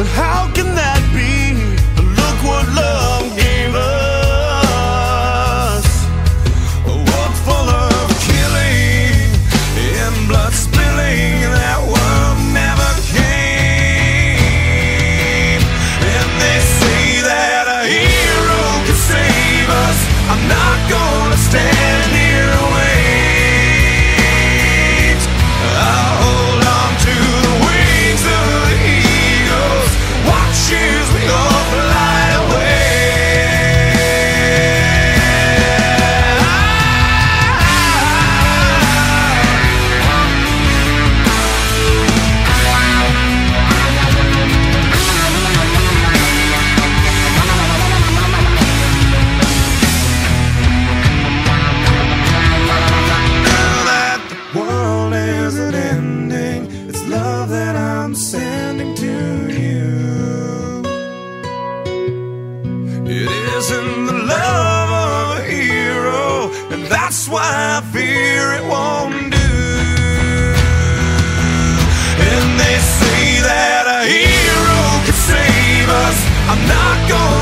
but how can that be? Look what love gave us. A world full of killing and blood spilling. That world never came. And they say that a hero can save us. I'm not gonna stand here and wait. I'll hold on to the wings of the eagles. Watch as we all fly away. Now that the world isn't ending, it's love that I'm sending to you. It isn't the love of a hero, and that's why I fear it won't do. And they say that a hero can save us. I'm not gonna